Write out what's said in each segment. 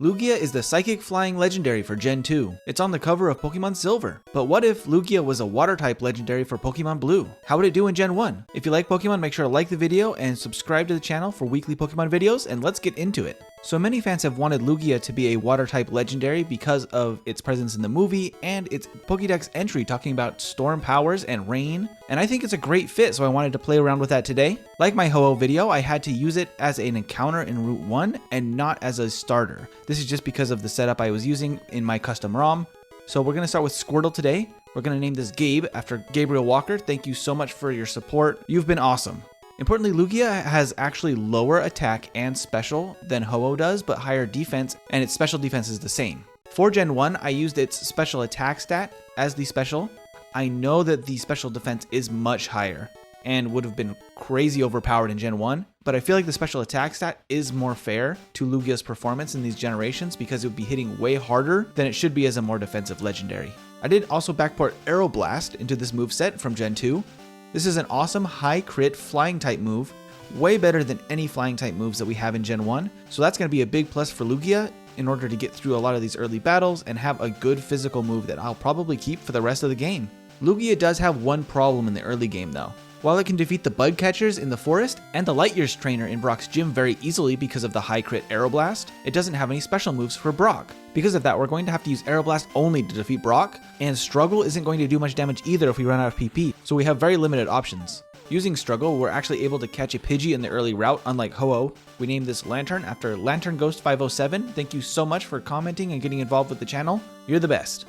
Lugia is the Psychic Flying Legendary for Gen 2. It's on the cover of Pokemon Silver. But what if Lugia was a Water-type Legendary for Pokemon Blue? How would it do in Gen 1? If you like Pokemon, make sure to like the video and subscribe to the channel for weekly Pokemon videos, and let's get into it. So many fans have wanted Lugia to be a Water-type Legendary because of its presence in the movie and its Pokédex entry talking about storm powers and rain, and I think it's a great fit, so I wanted to play around with that today. Like my Ho-Oh video, I had to use it as an encounter in Route 1 and not as a starter. This is just because of the setup I was using in my custom ROM. So we're going to start with Squirtle today. We're going to name this Gabe after Gabriel Walker. Thank you so much for your support. You've been awesome. Importantly, Lugia has actually lower attack and special than Ho-Oh does, but higher defense, and its special defense is the same. For Gen 1, I used its special attack stat as the special. I know that the special defense is much higher and would have been crazy overpowered in Gen 1, but I feel like the special attack stat is more fair to Lugia's performance in these generations because it would be hitting way harder than it should be as a more defensive legendary. I did also backport Aeroblast into this moveset from Gen 2. This is an awesome high crit flying type move, way better than any flying type moves that we have in Gen 1, so that's going to be a big plus for Lugia in order to get through a lot of these early battles and have a good physical move that I'll probably keep for the rest of the game. Lugia does have one problem in the early game though. While it can defeat the bug catchers in the forest and the Light Years trainer in Brock's gym very easily because of the high crit Aeroblast, it doesn't have any special moves for Brock. Because of that, we're going to have to use Aeroblast only to defeat Brock, and Struggle isn't going to do much damage either if we run out of PP, so we have very limited options. Using Struggle, we're actually able to catch a Pidgey in the early route, unlike Ho-Oh. We named this Lantern after Lantern Ghost 507. Thank you so much for commenting and getting involved with the channel. You're the best.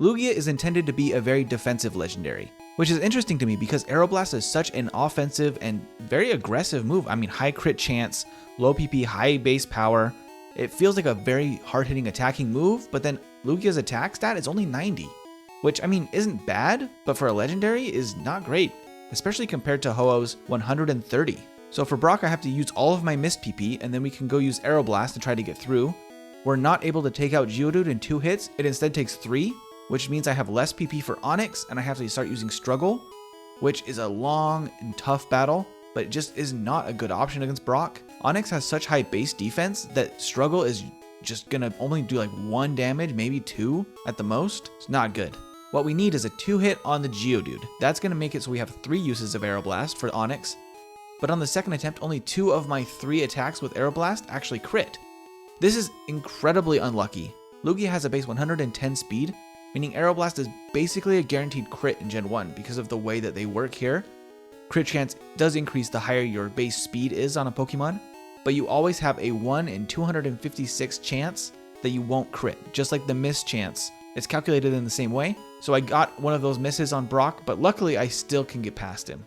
Lugia is intended to be a very defensive legendary, which is interesting to me because Aeroblast is such an offensive and very aggressive move. I mean, high crit chance, low PP, high base power. It feels like a very hard-hitting attacking move, but then Lugia's attack stat is only 90, which I mean isn't bad, but for a legendary is not great, especially compared to Ho-Oh's 130. So for Brock, I have to use all of my missed PP, and then we can go use Aeroblast to try to get through. We're not able to take out Geodude in 2 hits, it instead takes 3, which means I have less PP for Onix, and I have to start using Struggle, which is a long and tough battle, but it just is not a good option against Brock. Onix has such high base defense that Struggle is just gonna only do like 1 damage, maybe 2 at the most. It's not good. What we need is a 2-hit on the Geodude. That's gonna make it so we have 3 uses of Aeroblast for Onix, but on the second attempt, only 2 of my 3 attacks with Aeroblast actually crit. This is incredibly unlucky. Lugia has a base 110 speed, meaning Aeroblast is basically a guaranteed crit in Gen 1 because of the way that they work here. Crit chance does increase the higher your base speed is on a Pokemon, but you always have a 1 in 256 chance that you won't crit, just like the miss chance. It's calculated in the same way, so I got one of those misses on Brock, but luckily I still can get past him.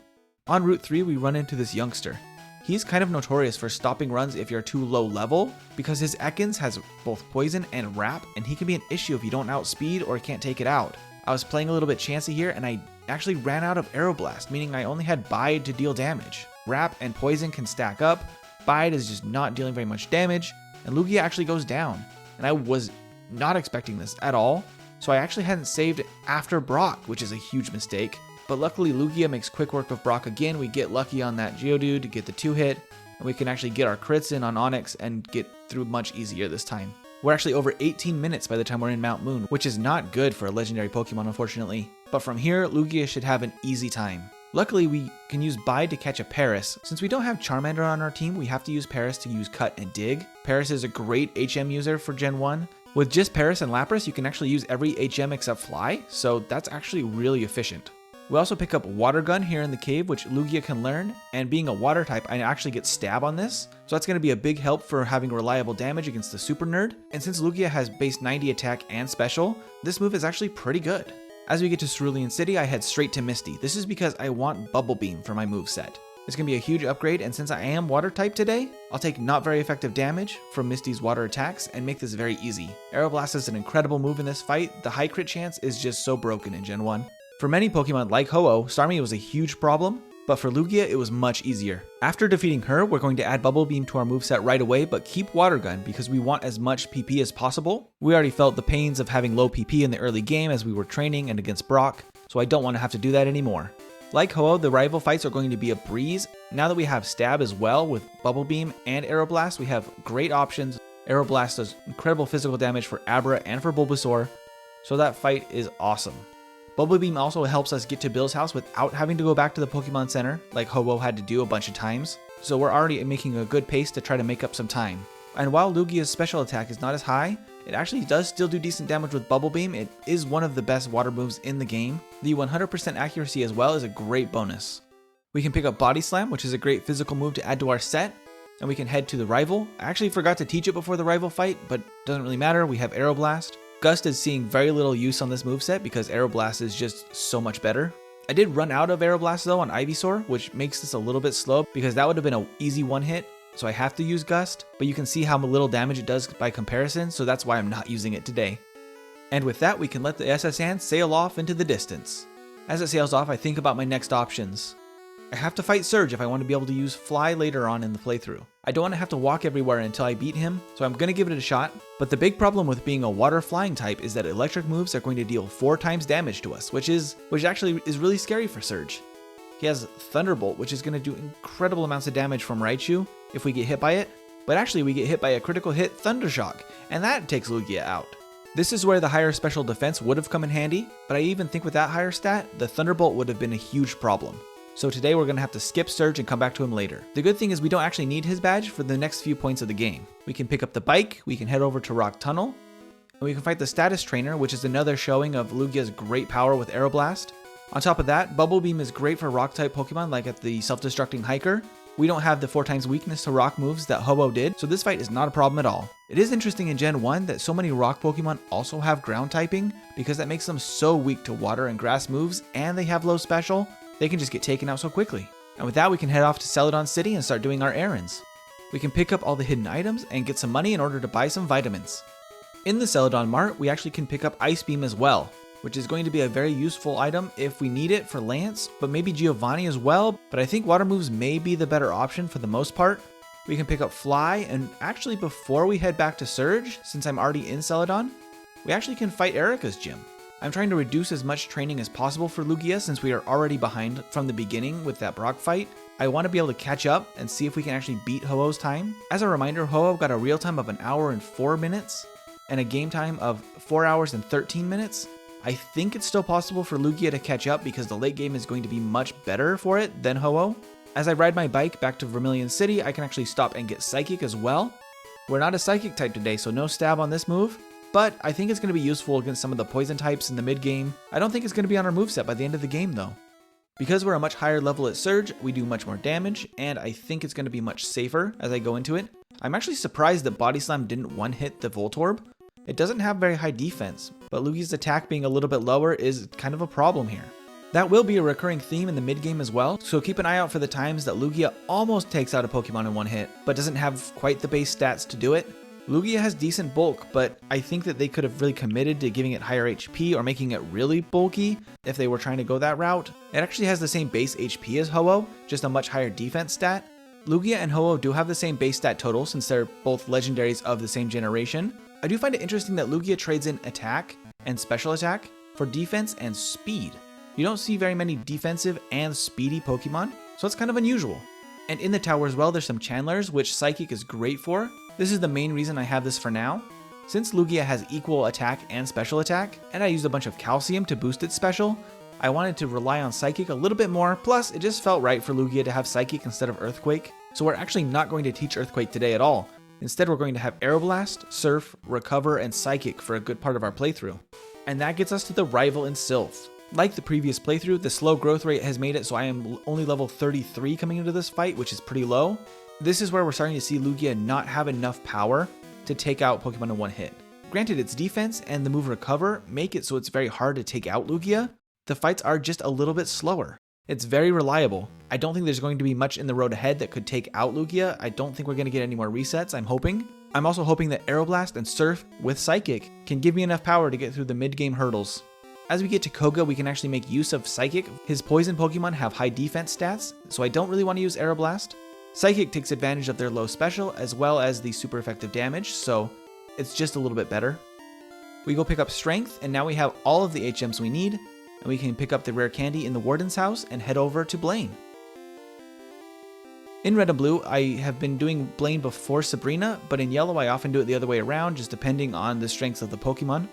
On Route 3, we run into this youngster. He's kind of notorious for stopping runs if you're too low level, because his Ekans has both Poison and Wrap, and he can be an issue if you don't outspeed or can't take it out. I was playing a little bit chancy here, and I actually ran out of Aeroblast, meaning I only had Bide to deal damage. Wrap and Poison can stack up, Bide is just not dealing very much damage, and Lugia actually goes down. And I was not expecting this at all, so I actually hadn't saved after Brock, which is a huge mistake. But luckily Lugia makes quick work of Brock again. We get lucky on that Geodude to get the 2-hit, and we can actually get our crits in on Onix and get through much easier this time. We're actually over 18 minutes by the time we're in Mount Moon, which is not good for a legendary Pokemon, unfortunately. But from here, Lugia should have an easy time. Luckily, we can use Bide to catch a Paris. Since we don't have Charmander on our team, we have to use Paris to use Cut and Dig. Paris is a great HM user for Gen 1. With just Paris and Lapras, you can actually use every HM except Fly, so that's actually really efficient. We also pick up Water Gun here in the cave, which Lugia can learn, and being a water type, I actually get Stab on this, so that's going to be a big help for having reliable damage against the Super Nerd. And since Lugia has base 90 attack and special, this move is actually pretty good. As we get to Cerulean City, I head straight to Misty. This is because I want Bubble Beam for my moveset. It's going to be a huge upgrade, and since I am water type today, I'll take not very effective damage from Misty's water attacks and make this very easy. Aeroblast is an incredible move in this fight. The high crit chance is just so broken in Gen 1. For many Pokemon like Ho-Oh, Starmie was a huge problem, but for Lugia it was much easier. After defeating her, we're going to add Bubble Beam to our moveset right away, but keep Water Gun because we want as much PP as possible. We already felt the pains of having low PP in the early game as we were training and against Brock, so I don't want to have to do that anymore. Like Ho-Oh, the rival fights are going to be a breeze. Now that we have Stab as well with Bubble Beam and Aeroblast, we have great options. Aeroblast does incredible physical damage for Abra and for Bulbasaur, so that fight is awesome. Bubble Beam also helps us get to Bill's house without having to go back to the Pokemon Center, like Ho-Oh had to do a bunch of times, so we're already making a good pace to try to make up some time. And while Lugia's special attack is not as high, it actually does still do decent damage with Bubble Beam. It is one of the best water moves in the game. The 100% accuracy as well is a great bonus. We can pick up Body Slam, which is a great physical move to add to our set, and we can head to the rival. I actually forgot to teach it before the rival fight, but doesn't really matter, we have Aeroblast. Gust is seeing very little use on this moveset because Aeroblast is just so much better. I did run out of Aeroblast though on Ivysaur, which makes this a little bit slow because that would have been an easy one hit, so I have to use Gust, but you can see how little damage it does by comparison, so that's why I'm not using it today. And with that, we can let the SS Hand sail off into the distance. As it sails off, I think about my next options. I have to fight Surge if I want to be able to use Fly later on in the playthrough. I don't want to have to walk everywhere until I beat him, so I'm going to give it a shot. But the big problem with being a water flying type is that electric moves are going to deal 4 times damage to us, which actually is really scary for Surge. He has Thunderbolt, which is going to do incredible amounts of damage from Raichu if we get hit by it, but actually we get hit by a critical hit Thundershock, and that takes Lugia out. This is where the higher special defense would have come in handy, but I even think with that higher stat, the Thunderbolt would have been a huge problem. So today we're going to have to skip Surge and come back to him later. The good thing is we don't actually need his badge for the next few points of the game. We can pick up the bike, we can head over to Rock Tunnel, and we can fight the Status Trainer, which is another showing of Lugia's great power with Aeroblast. On top of that, Bubble Beam is great for Rock-type Pokemon like at the Self-Destructing Hiker. We don't have the 4 times weakness to Rock moves that Ho-Oh did, so this fight is not a problem at all. It is interesting in Gen 1 that so many Rock Pokemon also have Ground typing, because that makes them so weak to Water and Grass moves, and they have low special. They can just get taken out so quickly. And with that, we can head off to Celadon City and start doing our errands. We can pick up all the hidden items and get some money in order to buy some vitamins. In the Celadon Mart, we actually can pick up Ice Beam as well, which is going to be a very useful item if we need it for Lance, but maybe Giovanni as well, but I think water moves may be the better option for the most part. We can pick up Fly, and actually before we head back to Surge, since I'm already in Celadon, we actually can fight Erica's gym. I'm trying to reduce as much training as possible for Lugia since we are already behind from the beginning with that Brock fight. I want to be able to catch up and see if we can actually beat Ho-Oh's time. As a reminder, Ho-Oh got a real time of 1 hour and 4 minutes and a game time of 4 hours and 13 minutes. I think it's still possible for Lugia to catch up because the late game is going to be much better for it than Ho-Oh. As I ride my bike back to Vermilion City, I can actually stop and get Psychic as well. We're not a Psychic type today, so no stab on this move. But I think it's going to be useful against some of the poison types in the mid game. I don't think it's going to be on our moveset by the end of the game though. Because we're a much higher level at Surge, we do much more damage, and I think it's going to be much safer as I go into it. I'm actually surprised that Body Slam didn't one-hit the Voltorb. It doesn't have very high defense, but Lugia's attack being a little bit lower is kind of a problem here. That will be a recurring theme in the mid game as well, so keep an eye out for the times that Lugia almost takes out a Pokemon in one hit, but doesn't have quite the base stats to do it. Lugia has decent bulk, but I think that they could have really committed to giving it higher HP or making it really bulky if they were trying to go that route. It actually has the same base HP as Ho-Oh, just a much higher defense stat. Lugia and Ho-Oh do have the same base stat total since they're both legendaries of the same generation. I do find it interesting that Lugia trades in attack and special attack for defense and speed. You don't see very many defensive and speedy Pokemon, so it's kind of unusual. And in the tower as well, there's some Chandlers, which Psychic is great for. This is the main reason I have this for now. Since Lugia has equal attack and special attack, and I used a bunch of calcium to boost its special, I wanted to rely on Psychic a little bit more, plus it just felt right for Lugia to have Psychic instead of Earthquake. So we're actually not going to teach Earthquake today at all. Instead, we're going to have Aeroblast, Surf, Recover, and Psychic for a good part of our playthrough. And that gets us to the rival in Sylph. Like the previous playthrough, the slow growth rate has made it so I am only level 33 coming into this fight, which is pretty low. This is where we're starting to see Lugia not have enough power to take out Pokemon in one hit. Granted, its defense and the move Recover make it so it's very hard to take out Lugia. The fights are just a little bit slower. It's very reliable. I don't think there's going to be much in the road ahead that could take out Lugia. I don't think we're going to get any more resets, I'm hoping. I'm also hoping that Aeroblast and Surf with Psychic can give me enough power to get through the mid-game hurdles. As we get to Koga, we can actually make use of Psychic. His poison Pokemon have high defense stats, so I don't really want to use Aeroblast. Psychic takes advantage of their low special as well as the super effective damage, so it's just a little bit better. We go pick up Strength, and now we have all of the HMs we need, and we can pick up the rare candy in the Warden's house and head over to Blaine. In red and blue, I have been doing Blaine before Sabrina, but in yellow I often do it the other way around, just depending on the strengths of the Pokemon.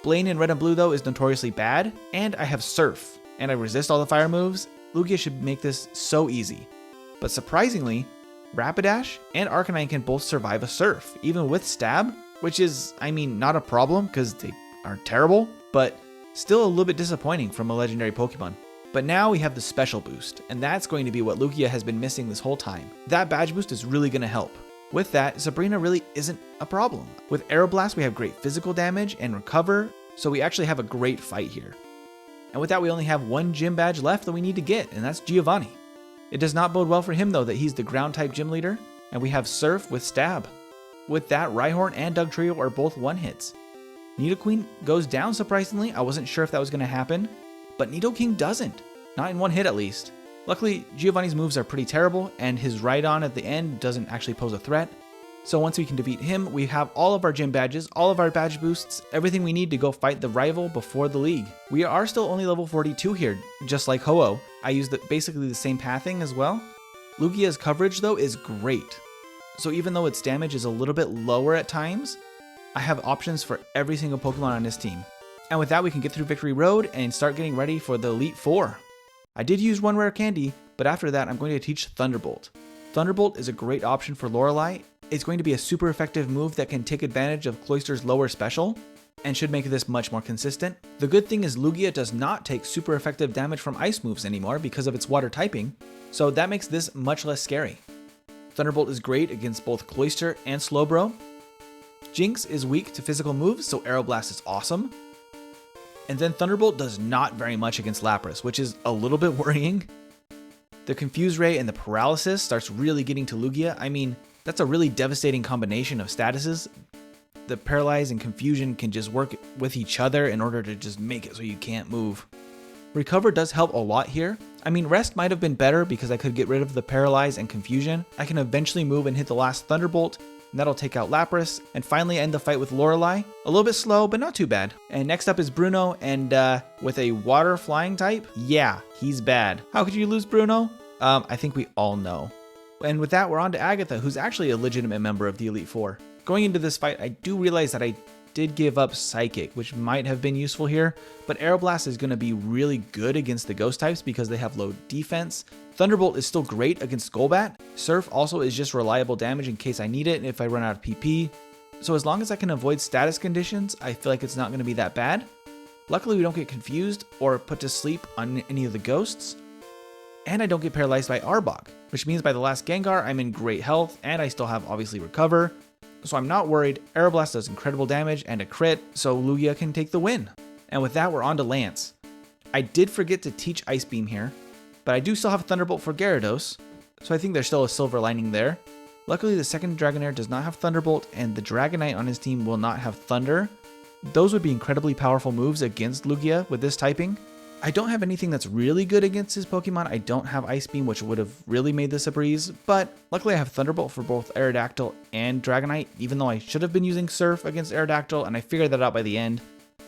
Blaine in red and blue though is notoriously bad, and I have Surf, and I resist all the fire moves. Lugia should make this so easy. But surprisingly, Rapidash and Arcanine can both survive a Surf, even with Stab, which is, I mean, not a problem because they are terrible, but still a little bit disappointing from a legendary Pokemon. But now we have the special boost, and that's going to be what Lugia has been missing this whole time. That badge boost is really going to help. With that, Sabrina really isn't a problem. With Aeroblast, we have great physical damage and recover, so we actually have a great fight here. And with that, we only have one gym badge left that we need to get, and that's Giovanni. It does not bode well for him though that he's the ground type gym leader, and we have Surf with Stab. With that, Rhyhorn and Dugtrio are both one-hits. Nidoqueen goes down surprisingly. I wasn't sure if that was going to happen, but Nidoking doesn't. Not in one hit at least. Luckily, Giovanni's moves are pretty terrible, and his Rhydon at the end doesn't actually pose a threat. So once we can defeat him, we have all of our gym badges, all of our badge boosts, everything we need to go fight the rival before the league. We are still only level 42 here, just like Ho-Oh. I used basically the same pathing as well. Lugia's coverage though is great. So even though its damage is a little bit lower at times, I have options for every single Pokemon on this team. And with that, we can get through Victory Road and start getting ready for the Elite Four. I did use one rare candy, but after that, I'm going to teach Thunderbolt. Thunderbolt is a great option for Lorelei. It's going to be a super effective move that can take advantage of Cloyster's lower special, and should make this much more consistent. The good thing is Lugia does not take super effective damage from ice moves anymore because of its water typing, so that makes this much less scary. Thunderbolt is great against both Cloyster and Slowbro. Jinx is weak to physical moves, so Aeroblast is awesome. And then Thunderbolt does not very much against Lapras, which is a little bit worrying. The Confuse Ray and the Paralysis starts really getting to Lugia. I mean, that's a really devastating combination of statuses. The Paralyze and Confusion can just work with each other in order to just make it so you can't move. Recover does help a lot here. I mean, Rest might have been better because I could get rid of the Paralyze and Confusion. I can eventually move and hit the last Thunderbolt, and that'll take out Lapras, and finally end the fight with Lorelei. A little bit slow, but not too bad. And next up is Bruno, and with a water flying type, yeah, he's bad. How could you lose Bruno? I think we all know. And with that, we're on to Agatha, who's actually a legitimate member of the Elite Four. Going into this fight, I do realize that I did give up Psychic, which might have been useful here, but Aeroblast is going to be really good against the ghost types because they have low defense. Thunderbolt is still great against Golbat. Surf also is just reliable damage in case I need it if I run out of PP. So as long as I can avoid status conditions, I feel like it's not going to be that bad. Luckily, we don't get confused or put to sleep on any of the ghosts. And I don't get paralyzed by Arbok, which means by the last Gengar, I'm in great health, and I still have obviously Recover. So I'm not worried. Aeroblast does incredible damage and a crit, so Lugia can take the win. And with that, we're on to Lance. I did forget to teach Ice Beam here, but I do still have Thunderbolt for Gyarados, so I think there's still a silver lining there. Luckily, the second Dragonair does not have Thunderbolt, and the Dragonite on his team will not have Thunder. Those would be incredibly powerful moves against Lugia with this typing. I don't have anything that's really good against his Pokemon. I don't have Ice Beam, which would have really made this a breeze, but luckily I have Thunderbolt for both Aerodactyl and Dragonite, even though I should have been using Surf against Aerodactyl, and I figured that out by the end.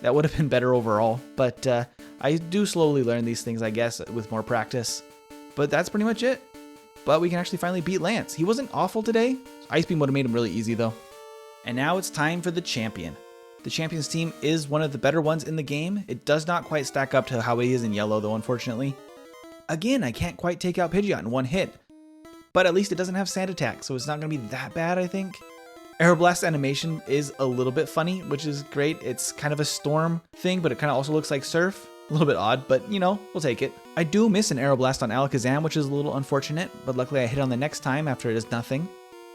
That would have been better overall, but I do slowly learn these things, I guess, with more practice. But that's pretty much it. But we can actually finally beat Lance. He wasn't awful today. Ice Beam would have made him really easy, though. And now it's time for the champion. The champion's team is one of the better ones in the game. It does not quite stack up to how he is in yellow, though, unfortunately. Again, I can't quite take out Pidgeot in one hit. But at least it doesn't have Sand Attack, so it's not going to be that bad, I think. Aeroblast animation is a little bit funny, which is great. It's kind of a storm thing, but it kind of also looks like Surf. A little bit odd, but you know, we'll take it. I do miss an Aeroblast on Alakazam, which is a little unfortunate, but luckily I hit on the next time after it does nothing.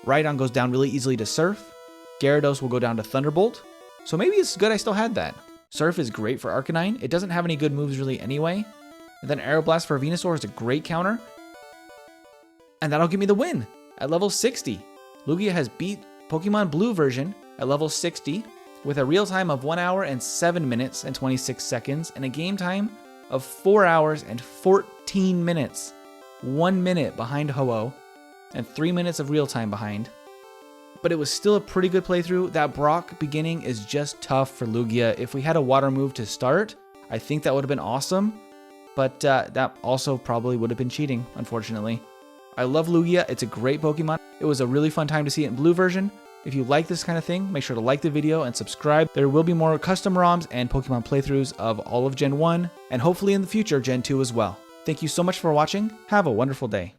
Rhydon goes down really easily to Surf. Gyarados will go down to Thunderbolt. So maybe it's good I still had that. Surf is great for Arcanine. It doesn't have any good moves really anyway. And then Aeroblast for Venusaur is a great counter. And that'll give me the win at level 60. Lugia has beat Pokemon Blue version at level 60 with a real time of 1 hour and 7 minutes and 26 seconds and a game time of 4 hours and 14 minutes. 1 minute behind Ho-Oh and 3 minutes of real time behind. But it was still a pretty good playthrough. That Brock beginning is just tough for Lugia. If we had a water move to start, I think that would have been awesome. But that also probably would have been cheating, unfortunately. I love Lugia, it's a great Pokemon. It was a really fun time to see it in Blue version. If you like this kind of thing, make sure to like the video and subscribe. There will be more custom ROMs and Pokemon playthroughs of all of Gen 1, and hopefully in the future Gen 2 as well. Thank you so much for watching. Have a wonderful day.